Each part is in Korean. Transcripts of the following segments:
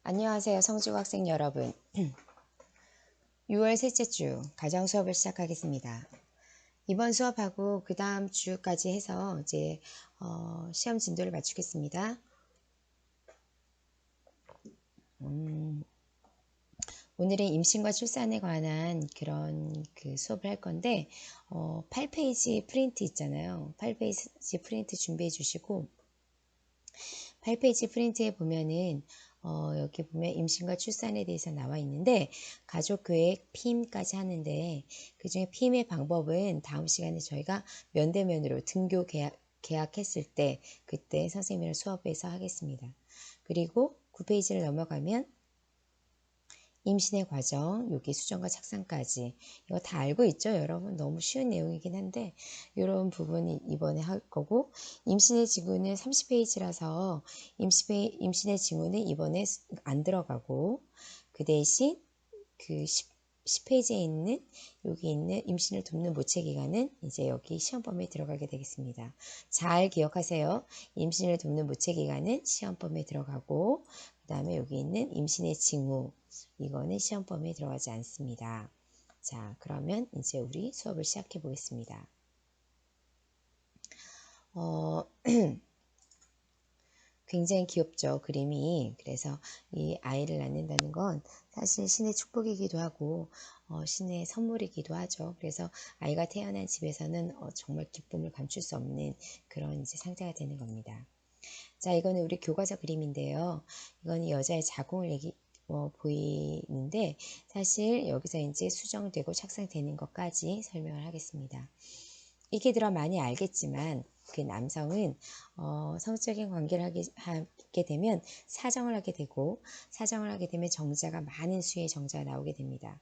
안녕하세요, 성지고 학생 여러분. 6월 셋째 주 가정 수업을 시작하겠습니다. 이번 수업하고 그 다음 주까지 해서 이제 시험 진도를 맞추겠습니다. 오늘은 임신과 출산에 관한 그런 수업을 할 건데 8페이지 프린트 있잖아요. 8페이지 프린트 준비해 주시고 8페이지 프린트에 보면은 여기 보면 임신과 출산에 대해서 나와 있는데 가족계획 피임까지 하는데 그 중에 피임의 방법은 다음 시간에 저희가 면대면으로 등교 계약했을 때 그때 선생님이랑 수업에서 하겠습니다. 그리고 9페이지를 넘어가면 임신의 과정, 여기 수정과 착상까지 이거 다 알고 있죠, 여러분? 너무 쉬운 내용이긴 한데 이런 부분이 이번에 할 거고 임신의 징후는 30페이지라서 임신의 징후는 이번에 안 들어가고 그 대신 그 10페이지에 있는 여기 있는 임신을 돕는 모체 기간은 이제 여기 시험범위에 들어가게 되겠습니다. 잘 기억하세요. 임신을 돕는 모체 기간은 시험범위에 들어가고 그 다음에 여기 있는 임신의 징후 이거는 시험범위에 들어가지 않습니다. 자, 그러면 이제 우리 수업을 시작해 보겠습니다. 굉장히 귀엽죠, 그림이. 그래서 이 아이를 낳는다는 건 사실 신의 축복이기도 하고 신의 선물이기도 하죠. 그래서 아이가 태어난 집에서는 정말 기쁨을 감출 수 없는 그런 이제 상태가 되는 겁니다. 자, 이거는 우리 교과서 그림인데요. 이거는 여자의 자궁을 보이는데 사실 여기서 이제 수정되고 착상되는 것까지 설명을 하겠습니다. 이렇게 들어 많이 알겠지만 그 남성은 성적인 관계를 하게 되면 사정을 하게 되고 사정을 하게 되면 정자가 많은 수의 정자가 나오게 됩니다.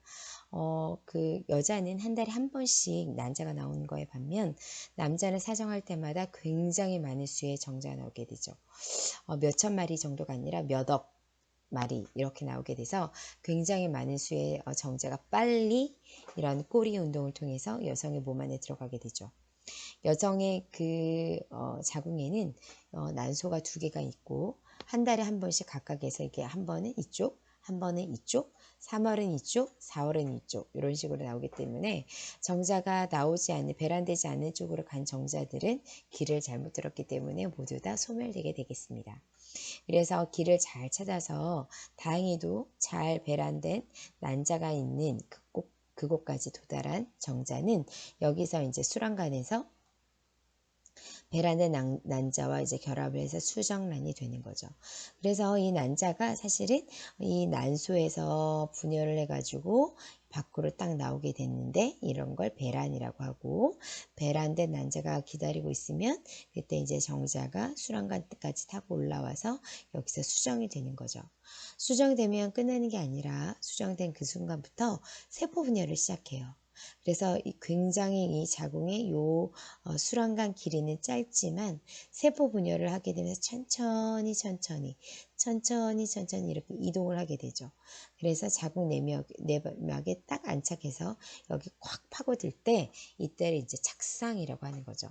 그 여자는 한 달에 한 번씩 난자가 나오는 거에 반면 남자는 사정할 때마다 굉장히 많은 수의 정자가 나오게 되죠. 몇천 마리 정도가 아니라 몇억 마리 이렇게 나오게 돼서 굉장히 많은 수의 정자가 빨리 이런 꼬리 운동을 통해서 여성의 몸 안에 들어가게 되죠. 여성의 자궁에는 난소가 2개가 있고 한 달에 한 번씩 각각에서 이게 한 번은 이쪽, 한 번은 이쪽, 3월은 이쪽, 4월은 이쪽 이런 식으로 나오기 때문에 정자가 나오지 않는 배란되지 않는 쪽으로 간 정자들은 길을 잘못 들었기 때문에 모두 다 소멸되게 되겠습니다. 그래서 길을 잘 찾아서 다행히도 잘 배란된 난자가 있는 그곳까지 도달한 정자는 여기서 이제 수란관에서 배란된 난자와 이제 결합을 해서 수정란이 되는 거죠. 그래서 이 난자가 사실은 이 난소에서 분열을 해가지고 밖으로 딱 나오게 됐는데 이런 걸 배란이라고 하고 배란된 난자가 기다리고 있으면 그때 이제 정자가 수란관까지 타고 올라와서 여기서 수정이 되는 거죠. 수정되면 끝나는 게 아니라 수정된 그 순간부터 세포 분열을 시작해요. 그래서 굉장히 이 자궁의 수란관 길이는 짧지만 세포 분열을 하게 되면서 천천히 이렇게 이동을 하게 되죠. 그래서 자궁 내막에 딱 안착해서 여기 콱 파고들 때 이때를 이제 착상이라고 하는 거죠.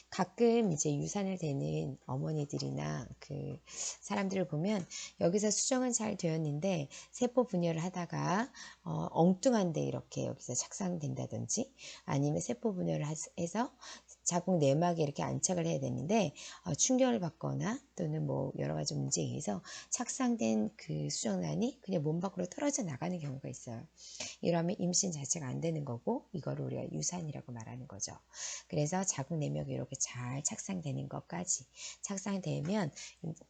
가끔 이제 유산을 대는 어머니들이나 그 사람들을 보면 여기서 수정은 잘 되었는데 세포 분열을 하다가 엉뚱한데 이렇게 여기서 착상된다든지 아니면 세포 분열을 해서 자궁 내막에 이렇게 안착을 해야 되는데 충격을 받거나 또는 뭐 여러 가지 문제에 의해서 착상된 그 수정란이 그냥 몸 밖으로 떨어져 나가는 경우가 있어요. 이러면 임신 자체가 안 되는 거고 이거를 우리가 유산이라고 말하는 거죠. 그래서 자궁 내막이 이렇게 잘 착상되는 것까지 착상되면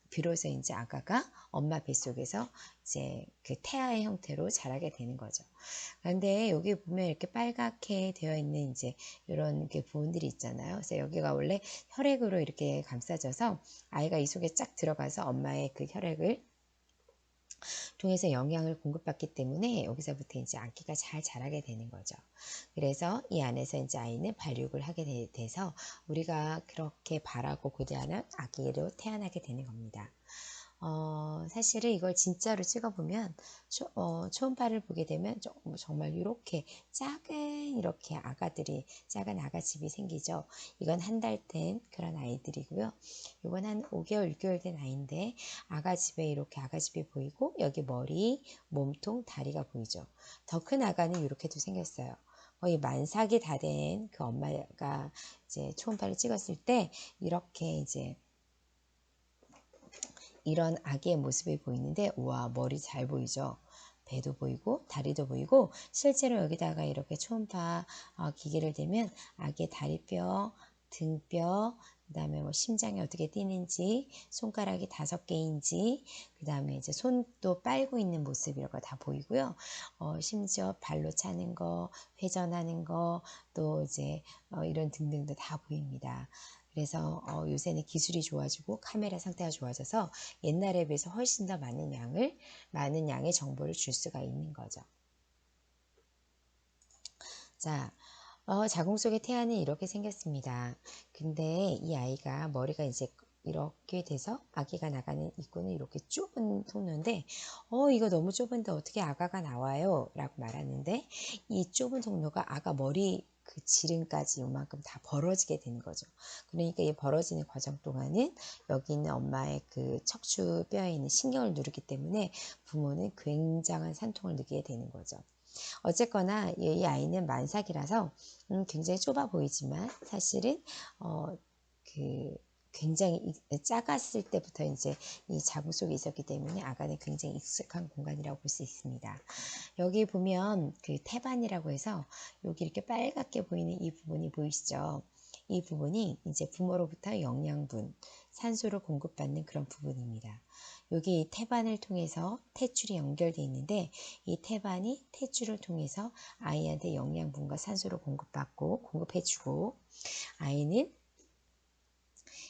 비로소 이제 아가가 엄마 뱃속에서 이제 그 태아의 형태로 자라게 되는 거죠. 그런데 여기 보면 이렇게 빨갛게 되어 있는 이제 이런 부분들이 있잖아요. 그래서 여기가 원래 혈액으로 이렇게 감싸져서 아이가 이 속에 쫙 들어가서 엄마의 그 혈액을 통해서 영양을 공급받기 때문에 여기서부터 이제 아기가 잘 자라게 되는 거죠. 그래서 이 안에서 이제 아이는 발육을 하게 돼서 우리가 그렇게 바라고 고대하는 아기로 태어나게 되는 겁니다. 사실은 이걸 진짜로 찍어보면 초음파를 보게 되면 정말 이렇게 이렇게 작은 아가집이 생기죠. 이건 한 달 된 그런 아이들이고요. 이건 한 5개월, 6개월 된 아이인데 아가집에 이렇게 아가집이 보이고 여기 머리, 몸통, 다리가 보이죠. 더 큰 아가는 이렇게도 생겼어요. 거의 만삭이 다 된 그 엄마가 이제 초음파를 찍었을 때 이렇게 이제 이런 아기의 모습이 보이는데 우와 머리 잘 보이죠. 배도 보이고 다리도 보이고 실제로 여기다가 이렇게 초음파 기계를 대면 아기의 다리뼈, 등뼈, 그 다음에 뭐 심장이 어떻게 뛰는지, 손가락이 5개인지, 그 다음에 이제 손도 빨고 있는 모습 이런 거 다 보이고요. 심지어 발로 차는 거, 회전하는 거, 또 이제 이런 등등도 다 보입니다. 그래서 요새는 기술이 좋아지고 카메라 상태가 좋아져서 옛날에 비해서 훨씬 더 많은 양의 정보를 줄 수가 있는 거죠. 자, 자궁 속의 태아는 이렇게 생겼습니다. 근데 이 아이가 머리가 이제 이렇게 돼서 아기가 나가는 입구는 이렇게 좁은 통로인데 이거 너무 좁은데 어떻게 아가가 나와요? 라고 말하는데 이 좁은 통로가 아가 머리 그 지름까지 요만큼 다 벌어지게 되는 거죠. 그러니까 이 벌어지는 과정 동안은 여기 있는 엄마의 그 척추뼈에 있는 신경을 누르기 때문에 부모는 굉장한 산통을 느끼게 되는 거죠. 어쨌거나 이 아이는 만삭이라서 굉장히 좁아 보이지만 사실은 그 굉장히 작았을 때부터 이제 이 자궁 속에 있었기 때문에 아가는 굉장히 익숙한 공간이라고 볼 수 있습니다. 여기 보면 그 태반이라고 해서 여기 이렇게 빨갛게 보이는 이 부분이 보이시죠? 이 부분이 이제 부모로부터 영양분, 산소를 공급받는 그런 부분입니다. 여기 태반을 통해서 탯줄이 연결되어 있는데 이 태반이 탯줄을 통해서 아이한테 영양분과 산소를 공급해주고 아이는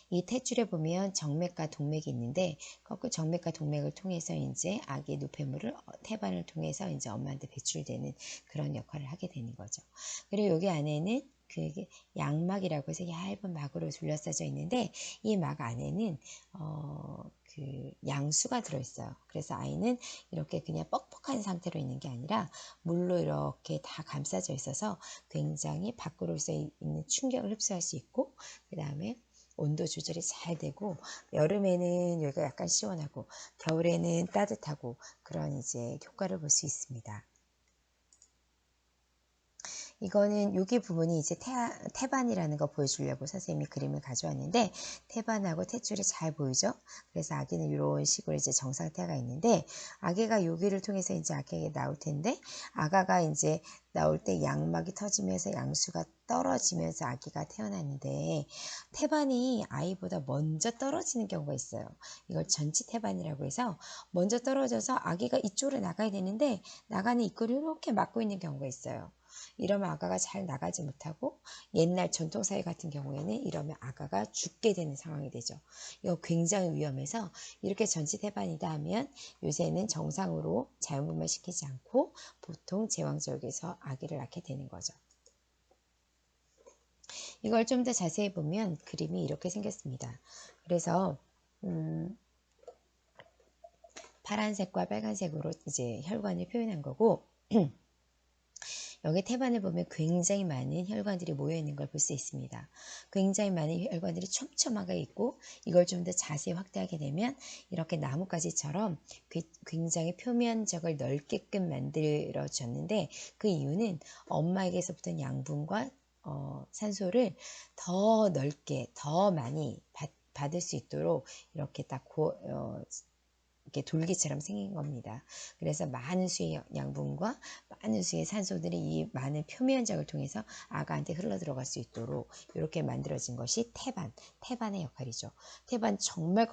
이 탯줄에 보면 정맥과 동맥이 있는데 그 정맥과 동맥을 통해서 이제 아기의 노폐물을 태반을 통해서 이제 엄마한테 배출되는 그런 역할을 하게 되는 거죠. 그리고 여기 안에는 그 양막이라고 해서 얇은 막으로 둘러싸져 있는데 이 막 안에는 그 양수가 들어있어요. 그래서 아이는 이렇게 그냥 뻑뻑한 상태로 있는 게 아니라 물로 이렇게 다 감싸져 있어서 굉장히 밖으로서 있는 충격을 흡수할 수 있고 그 다음에 온도 조절이 잘 되고 여름에는 여기가 약간 시원하고 겨울에는 따뜻하고 그런 이제 효과를 볼 수 있습니다. 이거는 여기 부분이 이제 태반이라는 거 보여주려고 선생님이 그림을 가져왔는데 태반하고 탯줄이 잘 보이죠? 그래서 아기는 이런 식으로 이제 정상태가 있는데 아기가 여기를 통해서 이제 아기가 나올 텐데 아가가 이제 나올 때 양막이 터지면서 양수가 떨어지면서 아기가 태어나는데 태반이 아이보다 먼저 떨어지는 경우가 있어요. 이걸 전치 태반이라고 해서 먼저 떨어져서 아기가 이쪽으로 나가야 되는데 나가는 입구를 이렇게 막고 있는 경우가 있어요. 이러면 아가가 잘 나가지 못하고 옛날 전통사회 같은 경우에는 이러면 아가가 죽게 되는 상황이 되죠. 이거 굉장히 위험해서 이렇게 전치태반이다 하면 요새는 정상으로 자연분만 시키지 않고 보통 제왕절개에서 아기를 낳게 되는 거죠. 이걸 좀 더 자세히 보면 그림이 이렇게 생겼습니다. 그래서 파란색과 빨간색으로 이제 혈관을 표현한 거고 여기 태반을 보면 굉장히 많은 혈관들이 모여 있는 걸 볼 수 있습니다. 굉장히 많은 혈관들이 촘촘하게 있고 이걸 좀 더 자세히 확대하게 되면 이렇게 나뭇가지처럼 굉장히 표면적을 넓게끔 만들어졌는데 그 이유는 엄마에게서부터 양분과 산소를 더 넓게 더 많이 받을 수 있도록 이렇게 딱 이렇게 돌기처럼 생긴 겁니다. 그래서 많은 수의 양분과 많은 수의 산소들이 이 많은 표면적을 통해서 아가한테 흘러 들어갈 수 있도록 이렇게 만들어진 것이 태반의 역할이죠. 태반 정말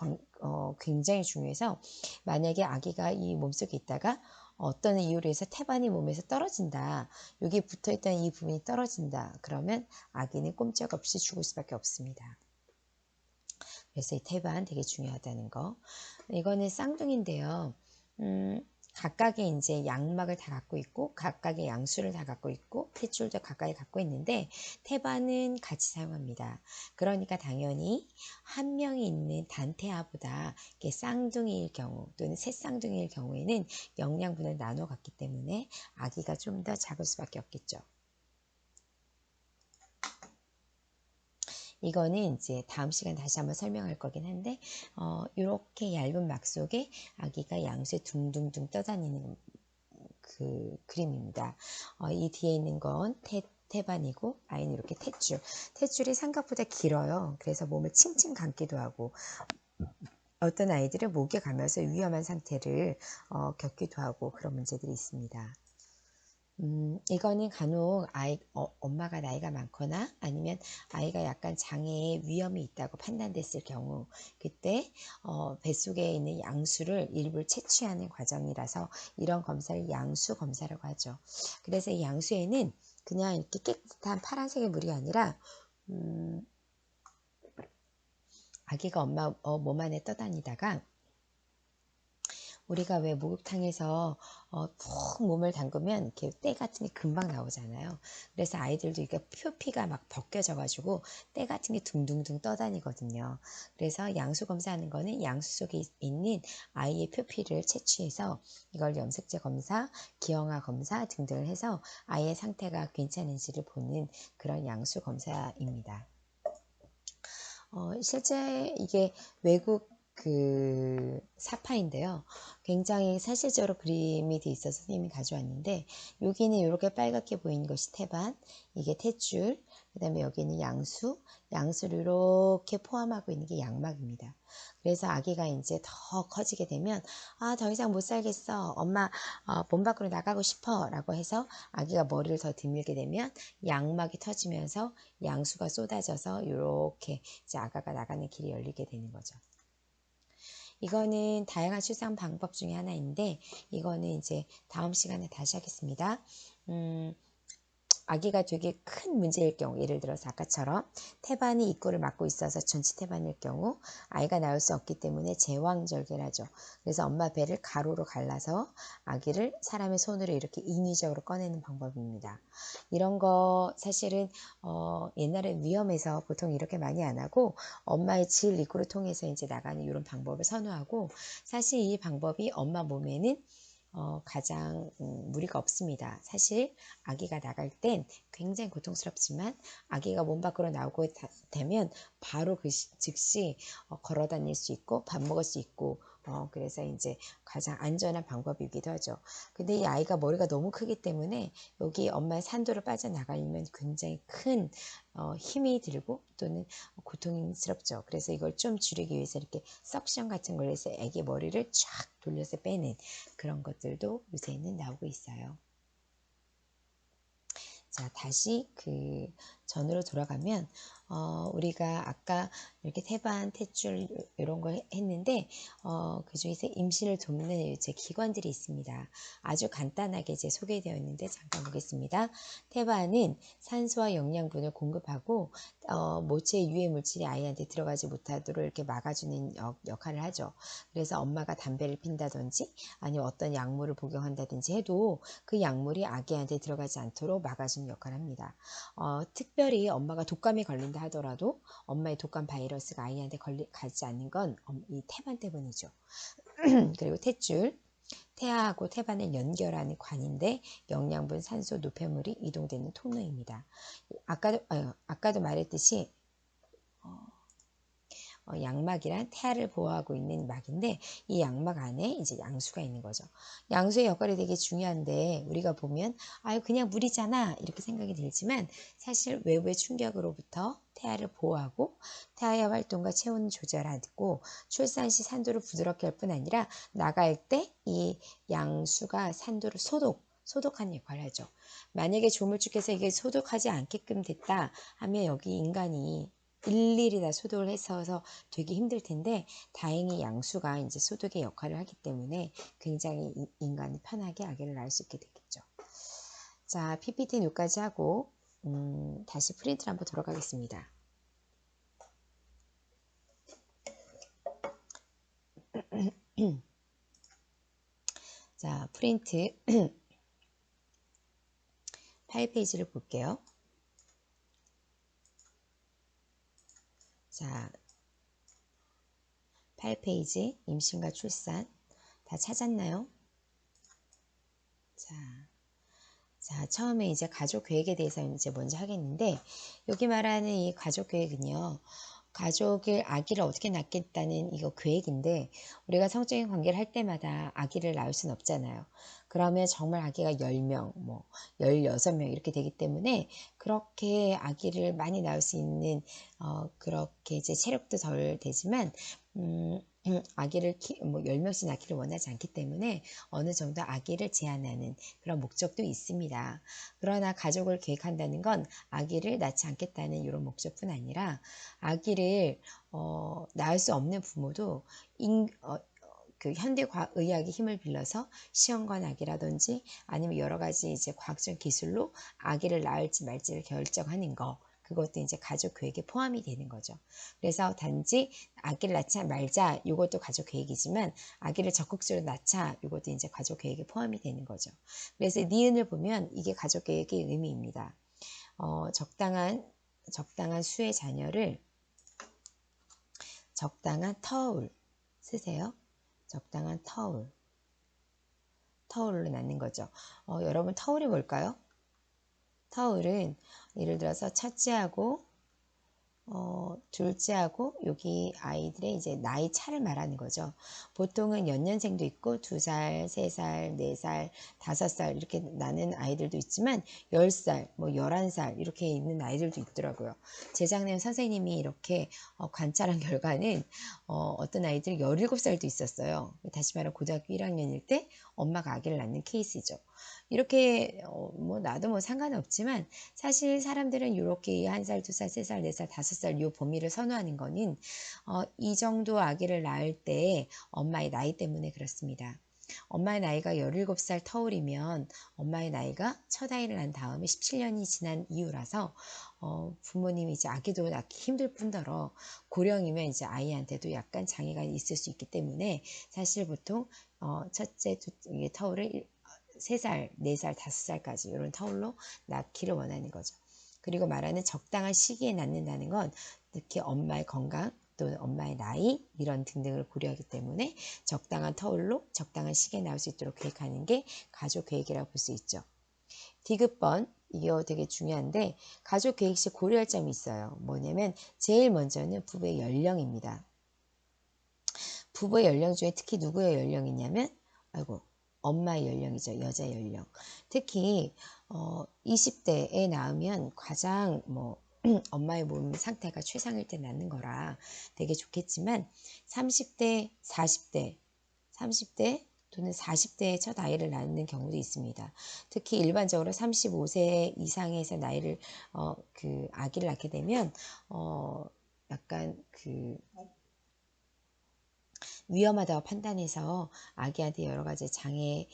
굉장히 중요해서 만약에 아기가 이 몸속에 있다가 어떤 이유로 해서 태반이 몸에서 떨어진다. 여기 붙어있던 이 부분이 떨어진다. 그러면 아기는 꼼짝없이 죽을 수밖에 없습니다. 그래서 이 태반 되게 중요하다는 거. 이거는 쌍둥이인데요. 각각의 이제 양막을 다 갖고 있고 각각의 양수를 다 갖고 있고 탯줄도 각각이 갖고 있는데 태반은 같이 사용합니다. 그러니까 당연히 한 명이 있는 단태아보다 쌍둥이일 경우 또는 새 쌍둥이일 경우에는 영양분을 나눠 갖기 때문에 아기가 좀 더 작을 수밖에 없겠죠. 이거는 이제 다음 시간 다시 한번 설명할 거긴 한데 이렇게 얇은 막 속에 아기가 양수에 둥둥둥 떠다니는 그 그림입니다. 이 뒤에 있는 건 태반이고 아이는 이렇게 탯줄. 탯줄이 생각보다 길어요. 그래서 몸을 칭칭 감기도 하고 어떤 아이들은 목에 감아서 위험한 상태를 겪기도 하고 그런 문제들이 있습니다. 이거는 간혹 엄마가 나이가 많거나 아니면 아이가 약간 장애에 위험이 있다고 판단됐을 경우 그때 뱃속에 있는 양수를 일부 채취하는 과정이라서 이런 검사를 양수 검사라고 하죠. 그래서 이 양수에는 그냥 이렇게 깨끗한 파란색의 물이 아니라 아기가 엄마 몸 안에 떠다니다가 우리가 왜 목욕탕에서 푹 몸을 담그면 이렇게 때 같은 게 금방 나오잖아요. 그래서 아이들도 이게 표피가 막 벗겨져 가지고 때 같은 게 둥둥둥 떠다니거든요. 그래서 양수 검사하는 거는 양수 속에 있는 아이의 표피를 채취해서 이걸 염색체 검사, 기형아 검사 등등을 해서 아이의 상태가 괜찮은지를 보는 그런 양수 검사입니다. 실제 이게 외국 그 사파인데요. 굉장히 사실적으로 그림이 돼 있어서 선생님이 가져왔는데 여기는 이렇게 빨갛게 보이는 것이 태반, 이게 탯줄, 그 다음에 여기는 양수를 이렇게 포함하고 있는 게 양막입니다. 그래서 아기가 이제 더 커지게 되면 더 이상 못 살겠어. 엄마 몸 밖으로 나가고 싶어 라고 해서 아기가 머리를 더 드밀게 되면 양막이 터지면서 양수가 쏟아져서 이렇게 이제 아가가 나가는 길이 열리게 되는 거죠. 이거는 다양한 출산 방법 중에 하나인데 이거는 이제 다음 시간에 다시 하겠습니다. 아기가 되게 큰 문제일 경우 예를 들어서 아까처럼 태반이 입구를 막고 있어서 전치 태반일 경우 아이가 나올 수 없기 때문에 제왕절개를 하죠. 그래서 엄마 배를 가로로 갈라서 아기를 사람의 손으로 이렇게 인위적으로 꺼내는 방법입니다. 이런 거 사실은 옛날에 위험해서 보통 이렇게 많이 안 하고 엄마의 질 입구를 통해서 이제 나가는 이런 방법을 선호하고 사실 이 방법이 엄마 몸에는 가장 무리가 없습니다. 사실 아기가 나갈 땐 굉장히 고통스럽지만 아기가 몸 밖으로 나오고 되면 바로 즉시 걸어 다닐 수 있고 밥 먹을 수 있고 그래서 이제 가장 안전한 방법이기도 하죠. 근데 이 아이가 머리가 너무 크기 때문에 여기 엄마의 산도로 빠져나가려면 굉장히 큰 힘이 들고 또는 고통스럽죠. 그래서 이걸 좀 줄이기 위해서 이렇게 석션 같은 걸 해서 아기 머리를 쫙 돌려서 빼는 그런 것들도 요새는 나오고 있어요. 자, 다시 그 전으로 돌아가면 우리가 아까 이렇게 태반, 탯줄 이런 거 했는데 그 중에서 임신을 돕는 제 기관들이 있습니다. 아주 간단하게 이제 소개되어 있는데 잠깐 보겠습니다. 태반은 산소와 영양분을 공급하고 모체의 유해 물질이 아이한테 들어가지 못하도록 이렇게 막아주는 역할을 하죠. 그래서 엄마가 담배를 핀다든지 아니면 어떤 약물을 복용한다든지 해도 그 약물이 아기한테 들어가지 않도록 막아주는 역할을 합니다. 특별히 엄마가 독감에 걸린다 하더라도 엄마의 독감 바이러스가 아이한테 가지 않는 건 이 태반 때문이죠. 그리고 탯줄, 태아하고 태반을 연결하는 관인데 영양분, 산소, 노폐물이 이동되는 통로입니다. 아까도 말했듯이 양막이란 태아를 보호하고 있는 막인데 이 양막 안에 이제 양수가 있는 거죠. 양수의 역할이 되게 중요한데 우리가 보면 그냥 물이잖아 이렇게 생각이 들지만 사실 외부의 충격으로부터 태아를 보호하고 태아의 활동과 체온을 조절하고 출산 시 산도를 부드럽게 할 뿐 아니라 나갈 때 이 양수가 산도를 소독하는 역할을 하죠. 만약에 조물주께서 이게 소독하지 않게끔 됐다 하면 여기 인간이 일일이 다 소독을 해서 되게 힘들 텐데 다행히 양수가 이제 소독의 역할을 하기 때문에 굉장히 인간이 편하게 아기를 낳을 수 있게 되겠죠. 자, PPT는 여기까지 하고 다시 프린트를 한번 돌아가겠습니다. 자, 프린트 8페이지를 볼게요. 자, 8페이지 임신과 출산 다 찾았나요? 자, 처음에 이제 가족 계획에 대해서 이제 먼저 하겠는데, 여기 말하는 이 가족 계획은요, 아기를 어떻게 낳겠다는 이거 계획인데, 우리가 성적인 관계를 할 때마다 아기를 낳을 수는 없잖아요. 그러면 정말 아기가 10명, 뭐 16명 이렇게 되기 때문에 그렇게 아기를 많이 낳을 수 있는 그렇게 이제 체력도 덜 되지만 아기를 뭐 10명씩 낳기를 원하지 않기 때문에 어느 정도 아기를 제한하는 그런 목적도 있습니다. 그러나 가족을 계획한다는 건 아기를 낳지 않겠다는 이런 목적뿐 아니라 아기를 낳을 수 없는 부모도 그 현대의학의 힘을 빌려서 시험관 아기라든지 아니면 여러 가지 이제 과학적 기술로 아기를 낳을지 말지를 결정하는 거, 그것도 이제 가족 계획에 포함이 되는 거죠. 그래서 단지 아기를 낳자 말자 이것도 가족 계획이지만 아기를 적극적으로 낳자 이것도 이제 가족 계획에 포함이 되는 거죠. 그래서 니은을 보면 이게 가족 계획의 의미입니다. 적당한 수의 자녀를 적당한 터울 쓰세요. 적당한 터울로 낳는 거죠. 여러분 터울이 뭘까요? 터울은 예를 들어서 첫째하고 둘째하고 여기 아이들의 이제 나이 차를 말하는 거죠. 보통은 연년생도 있고 2살, 3살, 4살, 5살 이렇게 나는 아이들도 있지만 10살, 뭐 11살 이렇게 있는 아이들도 있더라고요. 재작년 선생님이 이렇게 관찰한 결과는 어떤 아이들이 17살도 있었어요. 다시 말해 고등학교 1학년일 때 엄마가 아기를 낳는 케이스죠. 이렇게 뭐 나도 뭐 상관없지만 사실 사람들은 이렇게 1살, 2살, 3살, 4살, 5살 이 범위를 선호하는 거는 이 정도 아기를 낳을 때 엄마의 나이 때문에 그렇습니다. 엄마의 나이가 17살 터울이면 엄마의 나이가 첫 아이를 낳은 다음에 17년이 지난 이후라서 부모님이 이제 아기도 낳기 힘들 뿐더러 고령이면 이제 아이한테도 약간 장애가 있을 수 있기 때문에 사실 보통 첫째 터울을 3살, 4살, 5살까지 이런 터울로 낳기를 원하는 거죠. 그리고 말하는 적당한 시기에 낳는다는 건 특히 엄마의 건강 또는 엄마의 나이 이런 등등을 고려하기 때문에 적당한 터울로 적당한 시기에 낳을 수 있도록 계획하는 게 가족 계획이라고 볼 수 있죠. 디귿번 이거 되게 중요한데 가족 계획 시 고려할 점이 있어요. 뭐냐면 제일 먼저는 부부의 연령입니다. 부부의 연령 중에 특히 누구의 연령이냐면 엄마의 연령이죠. 여자 연령. 특히 20대에 낳으면 가장 엄마의 몸 상태가 최상일 때 낳는 거라 되게 좋겠지만 30대, 30대 또는 40대에 첫 아이를 낳는 경우도 있습니다. 특히 일반적으로 35세 이상에서 그 아기를 낳게 되면 약간 그 위험하다고 판단해서 아기한테 여러 가지 장애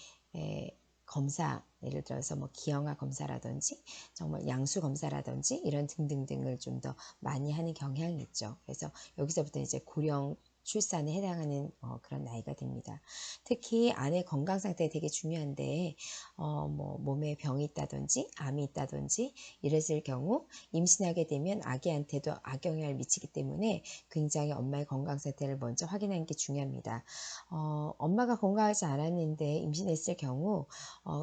검사, 예를 들어서 뭐 기형아 검사라든지 정말 양수 검사라든지 이런 등등등을 좀 더 많이 하는 경향이 있죠. 그래서 여기서부터 이제 고령 출산에 해당하는 그런 나이가 됩니다. 특히 아내 건강 상태 되게 중요한데 뭐 몸에 병이 있다든지 암이 있다든지 이랬을 경우 임신하게 되면 아기한테도 악영향을 미치기 때문에 굉장히 엄마의 건강 상태를 먼저 확인하는 게 중요합니다. 엄마가 건강하지 않았는데 임신했을 경우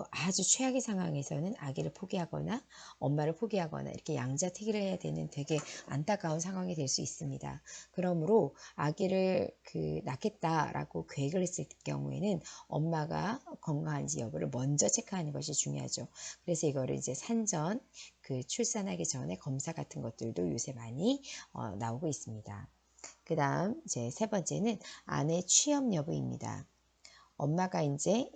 아주 최악의 상황에서는 아기를 포기하거나 엄마를 포기하거나 이렇게 양자택일을 해야 되는 되게 안타까운 상황이 될 수 있습니다. 그러므로 아기를 낳겠다라고 계획을 했을 경우에는 엄마가 건강한지 여부를 먼저 체크하는 것이 중요하죠. 그래서 이거를 이제 산전 출산하기 전에 검사 같은 것들도 요새 많이 나오고 있습니다. 그 다음 이제 세 번째는 아내 취업 여부입니다. 엄마가 이제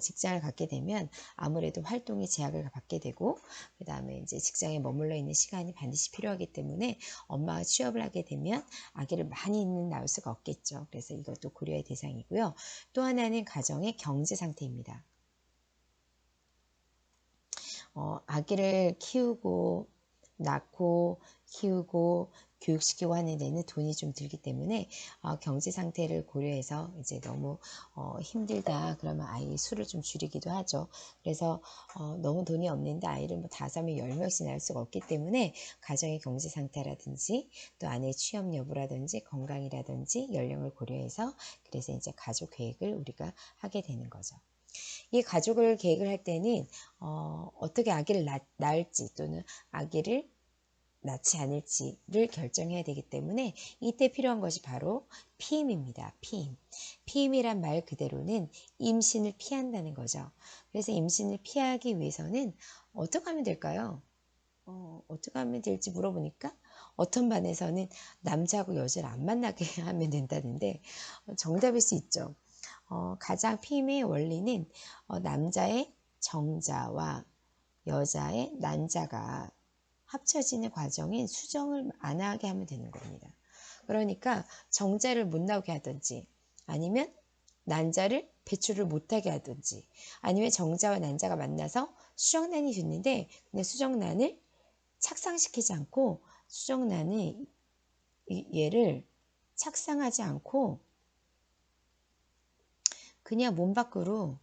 직장을 갖게 되면 아무래도 활동에 제약을 받게 되고 그 다음에 이제 직장에 머물러 있는 시간이 반드시 필요하기 때문에 엄마가 취업을 하게 되면 아기를 많이 낳을 수가 없겠죠. 그래서 이것도 고려의 대상이고요. 또 하나는 가정의 경제 상태입니다. 아기를 키우고 낳고 키우고 교육시키고 하는 데는 돈이 좀 들기 때문에 경제 상태를 고려해서 이제 너무 힘들다 그러면 아이 수를 좀 줄이기도 하죠. 그래서 너무 돈이 없는데 아이를 뭐 5명, 10명씩 낳을 수가 없기 때문에 가정의 경제 상태라든지 또 아내의 취업 여부라든지 건강이라든지 연령을 고려해서 그래서 이제 가족 계획을 우리가 하게 되는 거죠. 이 가족을 계획을 할 때는 어떻게 아기를 낳을지 또는 아기를 낳지 않을지를 결정해야 되기 때문에 이때 필요한 것이 바로 피임입니다. 피임. 피임이란 말 그대로는 임신을 피한다는 거죠. 그래서 임신을 피하기 위해서는 어떻게 하면 될까요? 어떻게 하면 될지 물어보니까 어떤 반에서는 남자하고 여자를 안 만나게 하면 된다는데 정답일 수 있죠. 가장 피임의 원리는 남자의 정자와 여자의 난자가 합쳐지는 과정인 수정을 안 하게 하면 되는 겁니다. 그러니까 정자를 못 나오게 하든지 아니면 난자를 배출을 못하게 하든지 아니면 정자와 난자가 만나서 수정란이 됐는데 근데 수정란을 착상시키지 않고 수정란이 얘를 착상하지 않고 그냥 몸 밖으로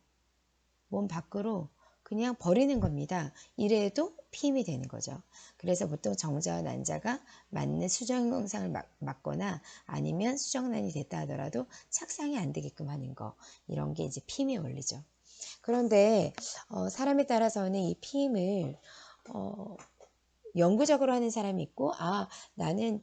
그냥 버리는 겁니다. 이래도 피임이 되는 거죠. 그래서 보통 정자와 난자가 맞는 수정 현상을 맞거나 아니면 수정란이 됐다 하더라도 착상이 안 되게끔 하는 거 이런 게 이제 피임의 원리죠. 그런데 사람에 따라서는 이 피임을 영구적으로 하는 사람이 있고 나는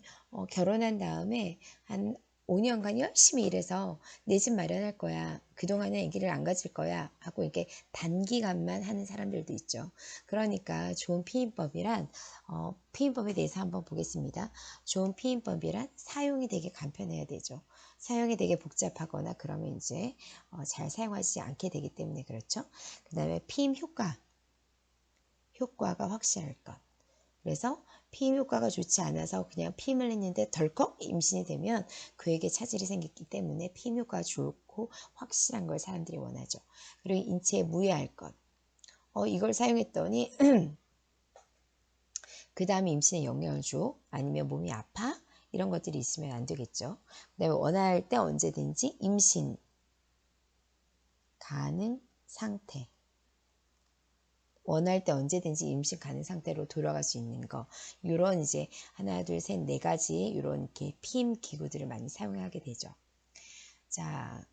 결혼한 다음에 한 5년간 열심히 일해서 내 집 마련할 거야. 그동안에 아기를 안 가질 거야. 하고 이렇게 단기간만 하는 사람들도 있죠. 그러니까 좋은 피임법이란 피임법에 대해서 한번 보겠습니다. 좋은 피임법이란 사용이 되게 간편해야 되죠. 사용이 되게 복잡하거나 그러면 이제 잘 사용하지 않게 되기 때문에 그렇죠. 그 다음에 피임 효과가 확실할 것. 그래서 피임 효과가 좋지 않아서 그냥 피임을 했는데 덜컥 임신이 되면 그에게 차질이 생겼기 때문에 피임 효과가 좋고 확실한 걸 사람들이 원하죠. 그리고 인체에 무해할 것. 이걸 사용했더니 그 다음에 임신에 영향을 줘. 아니면 몸이 아파? 이런 것들이 있으면 안 되겠죠. 그 다음에 원할 때 언제든지 임신 가능 상태. 원할 때 언제든지 임신 가능 상태로 돌아갈 수 있는 거 이런 이제 하나 둘 셋 네 가지 이런 이렇게 피임 기구들을 많이 사용하게 되죠. 자,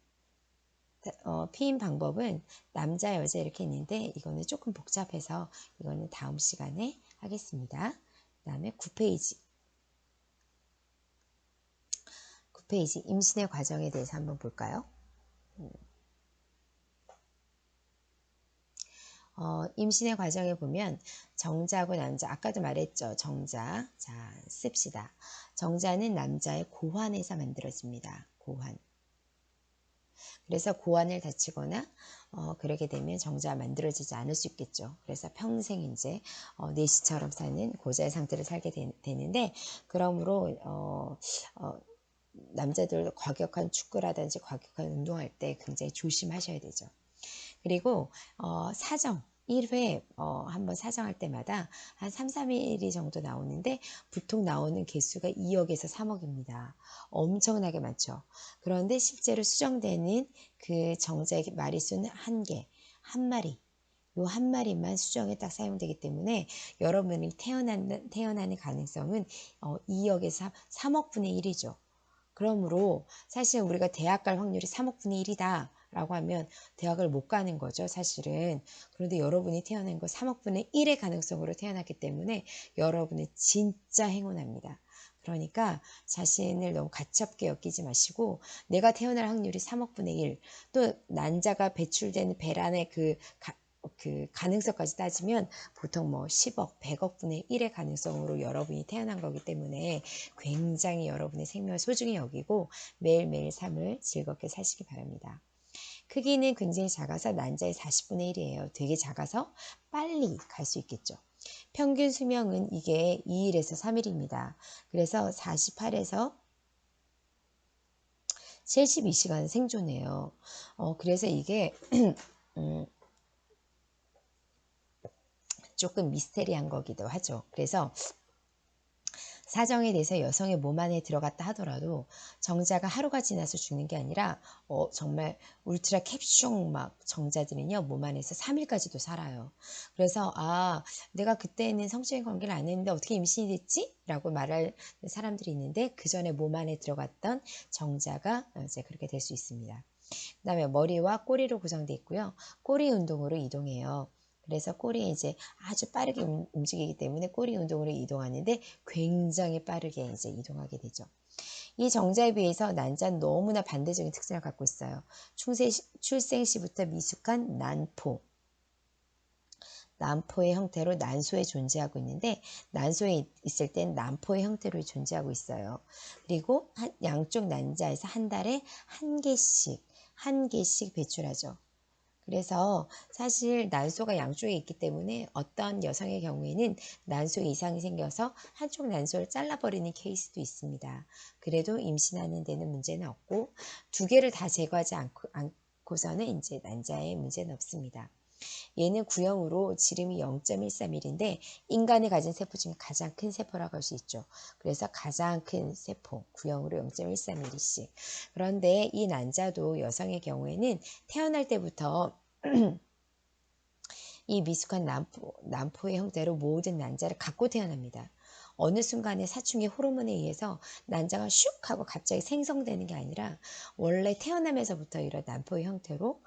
피임 방법은 남자 여자 이렇게 있는데 이거는 조금 복잡해서 이거는 다음 시간에 하겠습니다. 그 다음에 9페이지 임신의 과정에 대해서 한번 볼까요? 임신의 과정에 보면 정자하고 난자, 아까도 말했죠. 정자. 자, 씁시다. 정자는 남자의 고환에서 만들어집니다. 고환. 그래서 고환을 다치거나 그러게 되면 정자가 만들어지지 않을 수 있겠죠. 그래서 평생 이제 내시처럼 사는 고자의 상태를 살게 되는데 그러므로 남자들 과격한 축구라든지 과격한 운동할 때 굉장히 조심하셔야 되죠. 그리고 사정 1회 한번 사정할 때마다 한 3, 4mm 정도 나오는데 보통 나오는 개수가 2억에서 3억입니다. 엄청나게 많죠. 그런데 실제로 수정되는 그 정자의 마리수는 한 마리. 요 한 마리만 수정에 딱 사용되기 때문에 여러분이 태어나는 가능성은 2억에서 3억 분의 1이죠. 그러므로 사실 우리가 대학 갈 확률이 3억 분의 1이다 라고 하면 대학을 못 가는 거죠 사실은. 그런데 여러분이 태어난 거 3억 분의 1의 가능성으로 태어났기 때문에 여러분은 진짜 행운합니다. 그러니까 자신을 너무 가볍게 여기지 마시고 내가 태어날 확률이 3억 분의 1, 또 난자가 배출되는 배란의 그 가능성까지 따지면 보통 뭐 10억, 100억 분의 1의 가능성으로 여러분이 태어난 거기 때문에 굉장히 여러분의 생명을 소중히 여기고 매일매일 삶을 즐겁게 사시기 바랍니다. 크기는 굉장히 작아서 난자의 40분의 1이에요. 되게 작아서 빨리 갈 수 있겠죠. 평균 수명은 이게 2일에서 3일입니다. 그래서 48에서 72시간 생존해요. 그래서 이게 조금 미스테리한 거기도 하죠. 그래서 사정에 대해서 여성의 몸 안에 들어갔다 하더라도 정자가 하루가 지나서 죽는 게 아니라 정말 울트라 캡숑 막 정자들은요 몸 안에서 3일까지도 살아요. 그래서 내가 그때는 성적인 관계를 안 했는데 어떻게 임신이 됐지? 라고 말할 사람들이 있는데 그 전에 몸 안에 들어갔던 정자가 이제 그렇게 될 수 있습니다. 그 다음에 머리와 꼬리로 구성되어 있고요. 꼬리 운동으로 이동해요. 그래서 꼬리 이제 아주 빠르게 움직이기 때문에 꼬리 운동으로 이동하는데 굉장히 빠르게 이제 이동하게 되죠. 이 정자에 비해서 난자는 너무나 반대적인 특징을 갖고 있어요. 출생 시부터 미숙한 난포. 난포의 형태로 난소에 존재하고 있는데 난소에 있을 땐 난포의 형태로 존재하고 있어요. 그리고 양쪽 난자에서 한 달에 한 개씩 배출하죠. 그래서 사실 난소가 양쪽에 있기 때문에 어떤 여성의 경우에는 난소에 이상이 생겨서 한쪽 난소를 잘라버리는 케이스도 있습니다. 그래도 임신하는 데는 문제는 없고 두 개를 다 제거하지 않고서는 이제 난자에 문제는 없습니다. 얘는 구형으로 지름이 0.13mm인데 인간이 가진 세포 중에 가장 큰 세포라고 할 수 있죠. 그래서 가장 큰 세포, 구형으로 0.13mm씩. 그런데 이 난자도 여성의 경우에는 태어날 때부터 이 미숙한 난포의 형태로 모든 난자를 갖고 태어납니다. 어느 순간에 사춘기 호르몬에 의해서 난자가 슉 하고 갑자기 생성되는 게 아니라 원래 태어나면서부터 이런 난포의 형태로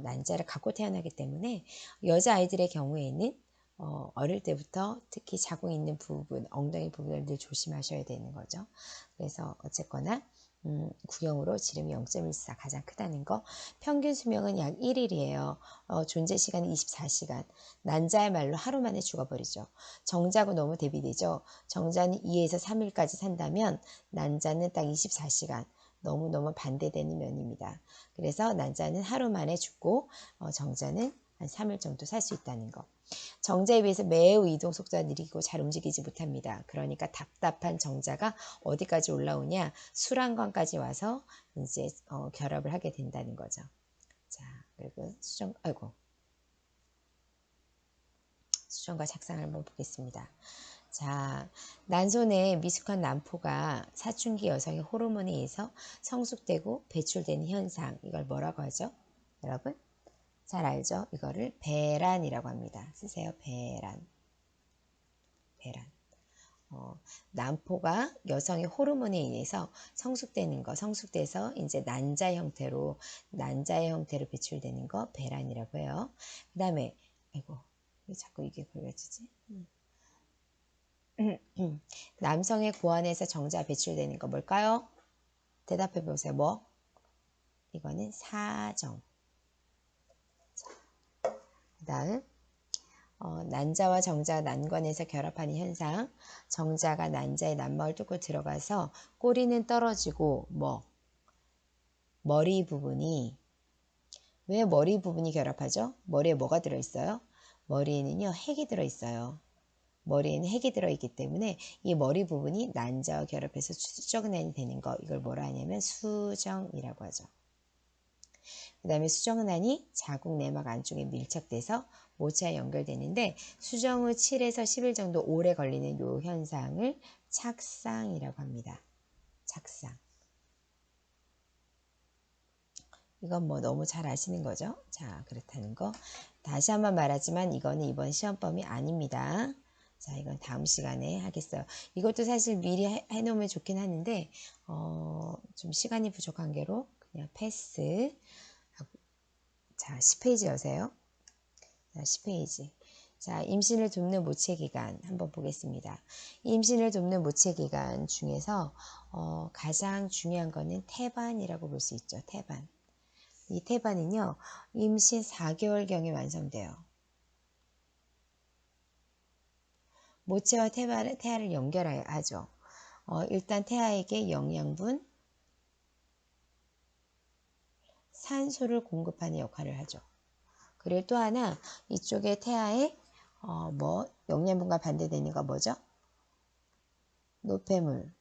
난자를 갖고 태어나기 때문에 여자아이들의 경우에는 어릴 때부터 특히 자궁 있는 부분, 엉덩이 부분을 늘 조심하셔야 되는 거죠. 그래서 어쨌거나 구형으로 지름이 0.14 가장 크다는 거. 평균 수명은 약 1일이에요. 존재 시간은 24시간. 난자야말로 하루 만에 죽어버리죠. 정자하고 너무 대비되죠. 정자는 2에서 3일까지 산다면 난자는 딱 24시간. 너무너무 반대되는 면입니다. 그래서 난자는 하루 만에 죽고 정자는 한 3일 정도 살 수 있다는 거. 정자에 비해서 매우 이동 속도가 느리고 잘 움직이지 못합니다. 그러니까 답답한 정자가 어디까지 올라오냐? 수란관까지 와서 이제 결합을 하게 된다는 거죠. 자, 그리고 수정과 작상을 한번 보겠습니다. 자, 난소 내 미숙한 난포가 사춘기 여성의 호르몬에 의해서 성숙되고 배출되는 현상, 이걸 뭐라고 하죠? 여러분? 잘 알죠? 이거를 배란이라고 합니다. 쓰세요. 배란. 난포가 여성의 호르몬에 의해서 성숙되는 거, 성숙돼서 이제 난자의 형태로 배출되는 거 배란이라고 해요. 그 다음에, 왜 자꾸 이게 그려지지? 남성의 고환에서 정자 배출되는 거 뭘까요? 대답해 보세요. 뭐? 이거는 사정. 그 다음 난자와 정자가 난관에서 결합하는 현상. 정자가 난자의 난막을 뚫고 들어가서 꼬리는 떨어지고 머리 부분이, 왜 머리 부분이 결합하죠? 머리에 뭐가 들어있어요? 머리에는요 핵이 들어있어요. 머리에는 핵이 들어있기 때문에 이 머리 부분이 난자와 결합해서 수정난이 되는 거, 이걸 뭐라 하냐면 수정이라고 하죠. 그 다음에 수정난이 자궁 내막 안쪽에 밀착돼서 모체와 연결되는데 수정 후 7에서 10일 정도 오래 걸리는 이 현상을 착상이라고 합니다. 착상. 이건 뭐 너무 잘 아시는 거죠? 자, 그렇다는 거. 다시 한번 말하지만 이거는 이번 시험범위 아닙니다. 자, 이건 다음 시간에 하겠어요. 이것도 사실 미리 해놓으면 좋긴 하는데 좀 시간이 부족한 게로 그냥 패스. 자, 10페이지 여세요. 자, 10페이지. 자, 임신을 돕는 모체기관 한번 보겠습니다. 임신을 돕는 모체기관 중에서 가장 중요한 거는 태반이라고 볼 수 있죠. 태반. 이 태반은요, 임신 4개월경에 완성돼요. 모체와 태아를 연결하죠. 일단 태아에게 영양분, 산소를 공급하는 역할을 하죠. 그리고 또 하나, 이쪽에 태아에 영양분과 반대되는 거 뭐죠? 노폐물.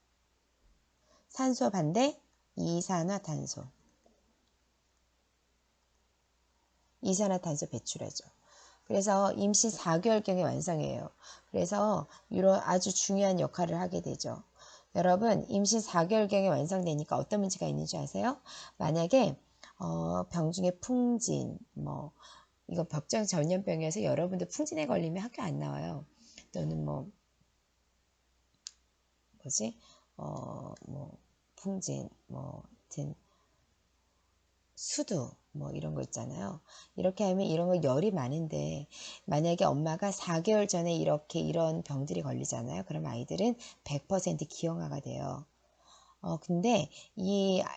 산소 반대, 이산화탄소 배출하죠. 그래서 임신 4개월경에 완성해요. 그래서 이런 아주 중요한 역할을 하게 되죠. 여러분, 임신 4개월경에 완성되니까 어떤 문제가 있는 줄 아세요? 만약에 병 중에 풍진, 뭐 이거 벽장 전염병이어서 여러분들 풍진에 걸리면 학교 안 나와요. 또는 뭐 뭐지? 뭐 풍진, 뭐 하여튼 수두 뭐 이런 거 있잖아요. 이렇게 하면 이런 거 열이 많은데 만약에 엄마가 4개월 전에 이렇게 이런 병들이 걸리잖아요. 그럼 아이들은 100% 기형아가 돼요. 근데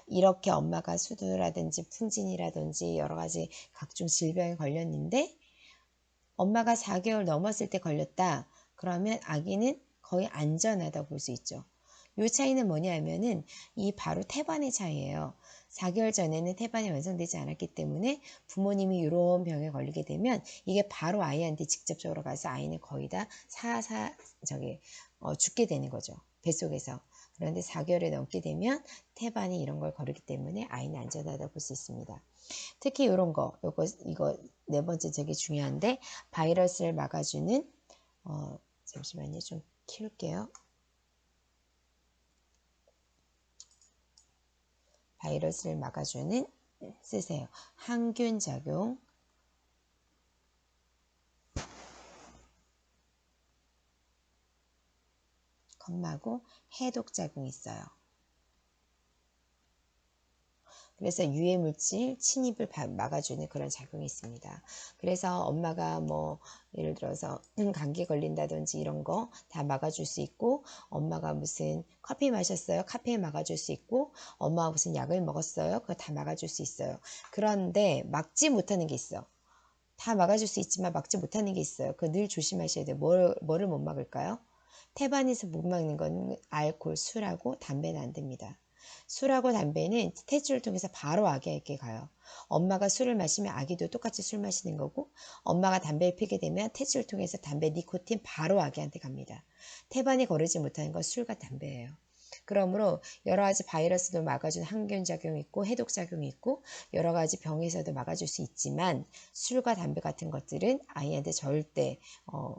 이렇게 엄마가 수두라든지 풍진이라든지 여러 가지 각종 질병에 걸렸는데 엄마가 4개월 넘었을 때 걸렸다. 그러면 아기는 거의 안전하다고 볼 수 있죠. 이 차이는 뭐냐 하면은 이 바로 태반의 차이예요. 4개월 전에는 태반이 완성되지 않았기 때문에 부모님이 이런 병에 걸리게 되면 이게 바로 아이한테 직접적으로 가서 아이는 거의 다 죽게 되는 거죠. 뱃속에서. 그런데 4개월이 넘게 되면 태반이 이런 걸 거르기 때문에 아이는 안전하다고 볼 수 있습니다. 특히 이런 거, 이거 네 번째 되게 중요한데 바이러스를 막아주는 잠시만요, 좀 키울게요. 바이러스를 막아주는 쓰세요. 항균 작용, 컴마고 해독 작용이 있어요. 그래서 유해물질 침입을 막아주는 그런 작용이 있습니다. 그래서 엄마가 뭐 예를 들어서 감기 걸린다든지 이런 거 다 막아줄 수 있고 엄마가 무슨 커피 마셨어요? 카페인 막아줄 수 있고 엄마가 무슨 약을 먹었어요? 그거 다 막아줄 수 있어요. 그런데 막지 못하는 게 있어. 다 막아줄 수 있지만 막지 못하는 게 있어요. 그거 늘 조심하셔야 돼요. 뭐를 못 막을까요? 태반에서 못 막는 건 알코올, 술하고 담배는 안 됩니다. 술하고 담배는 탯줄을 통해서 바로 아기에게 가요. 엄마가 술을 마시면 아기도 똑같이 술 마시는 거고 엄마가 담배를 피게 되면 탯줄을 통해서 담배 니코틴 바로 아기한테 갑니다. 태반이 거르지 못하는 건 술과 담배예요. 그러므로 여러 가지 바이러스도 막아주는 항균 작용이 있고 해독 작용이 있고 여러 가지 병에서도 막아줄 수 있지만 술과 담배 같은 것들은 아이한테 절대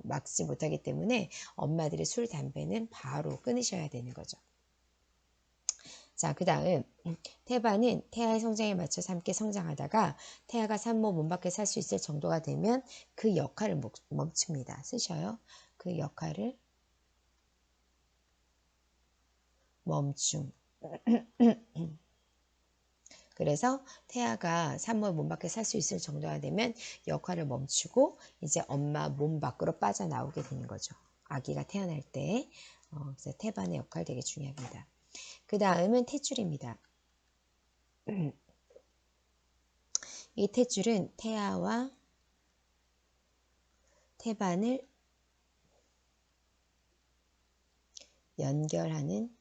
막지 못하기 때문에 엄마들이 술, 담배는 바로 끊으셔야 되는 거죠. 자, 그 다음 태반은 태아의 성장에 맞춰서 함께 성장하다가 태아가 산모 몸 밖에 살 수 있을 정도가 되면 그 역할을 멈춥니다. 쓰셔요. 그 역할을 멈춤. 그래서 태아가 산모의 몸 밖에 살 수 있을 정도가 되면 역할을 멈추고 이제 엄마 몸 밖으로 빠져나오게 되는 거죠. 아기가 태어날 때. 그래서 태반의 역할 되게 중요합니다. 그 다음은 탯줄입니다. 이 탯줄은 태아와 태반을 연결하는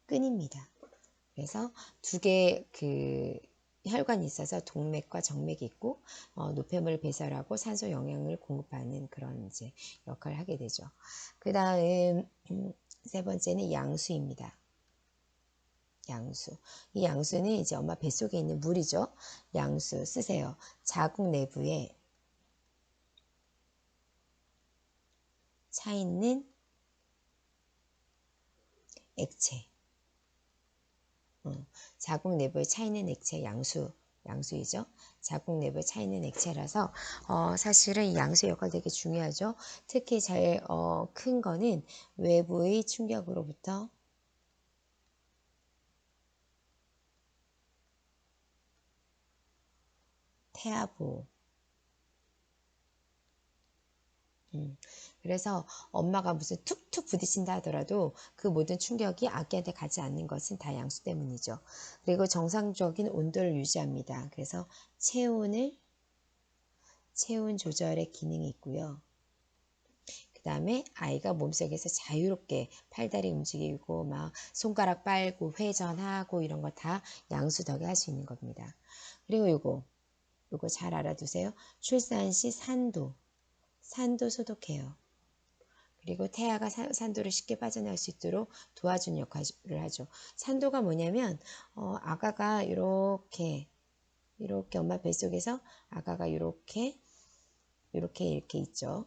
끈입니다. 그래서 두 개의 그 혈관이 있어서 동맥과 정맥이 있고 노폐물 배설하고 산소 영양을 공급하는 그런 이제 역할을 하게 되죠. 그 다음 세 번째는 양수입니다. 양수. 이 양수는 이제 엄마 뱃속에 있는 물이죠. 양수 쓰세요. 자궁 내부에 차 있는 액체. 자궁 내부에 차 있는 액체 양수이죠. 자궁 내부에 차 있는 액체라서 사실은 이 양수 역할 되게 중요하죠. 특히 잘 큰 거는 외부의 충격으로부터 태아 보호. 그래서 엄마가 무슨 툭툭 부딪힌다 하더라도 그 모든 충격이 아기한테 가지 않는 것은 다 양수 때문이죠. 그리고 정상적인 온도를 유지합니다. 그래서 체온 조절의 기능이 있고요. 그 다음에 아이가 몸속에서 자유롭게 팔다리 움직이고 막 손가락 빨고 회전하고 이런 거 다 양수 덕에 할 수 있는 겁니다. 그리고 요거 잘 알아두세요. 출산 시 산도 소독해요. 그리고 태아가 산도를 쉽게 빠져나올 수 있도록 도와주는 역할을 하죠. 산도가 뭐냐면 아가가 이렇게 이렇게 엄마 뱃속에서 아가가 이렇게 이렇게 있죠.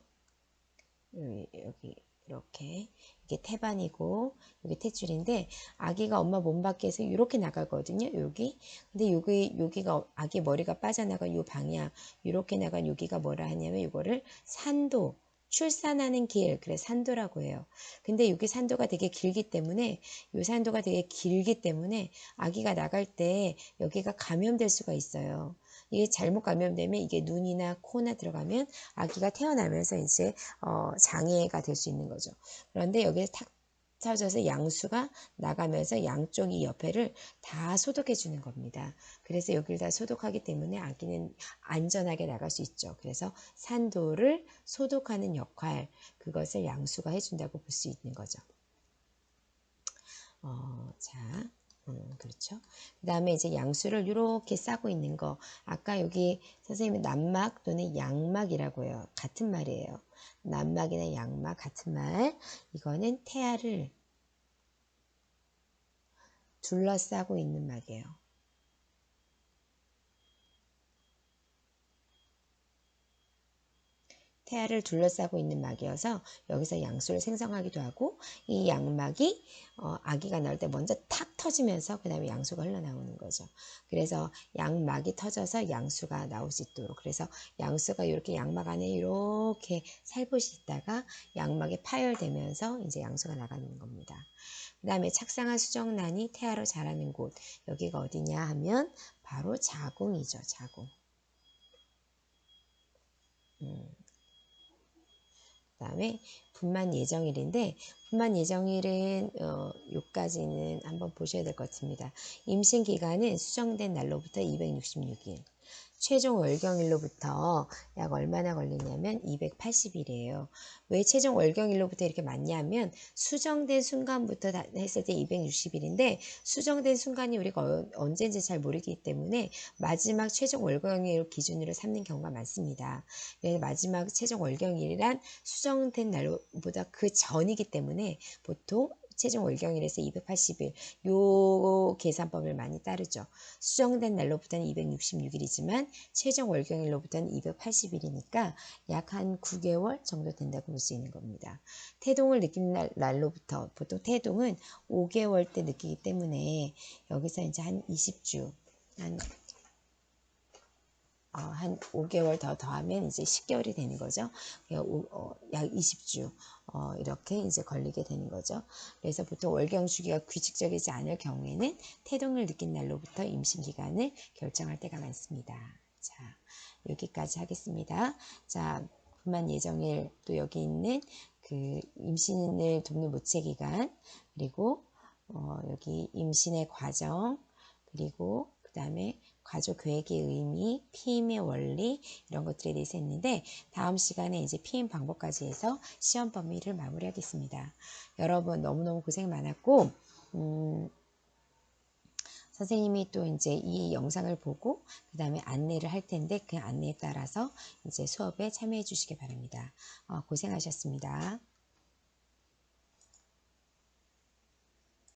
여기 이렇게 이게 태반이고 여기 탯줄인데 아기가 엄마 몸 밖에서 이렇게 나가거든요. 여기. 근데 여기가 아기 머리가 빠져나가 요 방향 이렇게 나간 여기가 뭐라 하냐면 이거를 산도 출산하는 길 그래 산도라고 해요. 근데 여기 산도가 되게 길기 때문에 요 산도가 되게 길기 때문에 아기가 나갈 때 여기가 감염될 수가 있어요. 이게 잘못 감염되면 이게 눈이나 코나 들어가면 아기가 태어나면서 이제 장애가 될 수 있는 거죠. 그런데 여기에 탁 터져서 양수가 나가면서 양쪽이 옆에를 다 소독해 주는 겁니다. 그래서 여기를 다 소독하기 때문에 아기는 안전하게 나갈 수 있죠. 그래서 산도를 소독하는 역할 그것을 양수가 해준다고 볼 수 있는 거죠. 자, 그렇죠. 그 다음에 이제 양수를 이렇게 싸고 있는 거. 아까 여기 선생님이 난막 또는 양막이라고 해요. 같은 말이에요. 난막이나 양막 같은 말. 이거는 태아를 둘러싸고 있는 막이에요. 태아를 둘러싸고 있는 막이어서 여기서 양수를 생성하기도 하고 이 양막이 아기가 나올 때 먼저 탁 터지면서 그 다음에 양수가 흘러나오는 거죠. 그래서 양막이 터져서 양수가 나올 수 있도록 그래서 양수가 이렇게 양막 안에 이렇게 살포시 있다가 양막에 파열되면서 이제 양수가 나가는 겁니다. 그 다음에 착상한 수정란이 태아로 자라는 곳 여기가 어디냐 하면 바로 자궁이죠. 자궁. 그 다음에 분만 예정일인데 분만 예정일은 요까지는 한번 보셔야 될 것 같습니다. 임신 기간은 수정된 날로부터 266일 최종 월경일로부터 약 얼마나 걸리냐면 280일이에요. 왜 최종 월경일로부터 이렇게 많냐면 수정된 순간부터 했을 때 260일인데 수정된 순간이 우리가 언제인지 잘 모르기 때문에 마지막 최종 월경일 기준으로 삼는 경우가 많습니다. 마지막 최종 월경일이란 수정된 날보다 그 전이기 때문에 보통 최종 월경일에서 280일 요 계산법을 많이 따르죠. 수정된 날로부터는 266일이지만 최종 월경일로부터는 280일이니까 약 한 9개월 정도 된다고 볼 수 있는 겁니다. 태동을 느끼는 날로부터 보통 태동은 5개월 때 느끼기 때문에 여기서 이제 한 20주 한 5개월 더 더하면 이제 10개월이 되는 거죠. 약 20주 이렇게 이제 걸리게 되는 거죠. 그래서 보통 월경 주기가 규칙적이지 않을 경우에는 태동을 느낀 날로부터 임신 기간을 결정할 때가 많습니다. 자, 여기까지 하겠습니다. 자, 분만 예정일 또 여기 있는 그 임신을 돕는 모체 기간 그리고 여기 임신의 과정 그리고 그 다음에 가족 계획의 의미, 피임의 원리 이런 것들에 대해서 했는데 다음 시간에 이제 피임 방법까지 해서 시험 범위를 마무리하겠습니다. 여러분 너무너무 고생 많았고 선생님이 또 이제 이 영상을 보고 그 다음에 안내를 할 텐데 그 안내에 따라서 이제 수업에 참여해 주시기 바랍니다. 고생하셨습니다.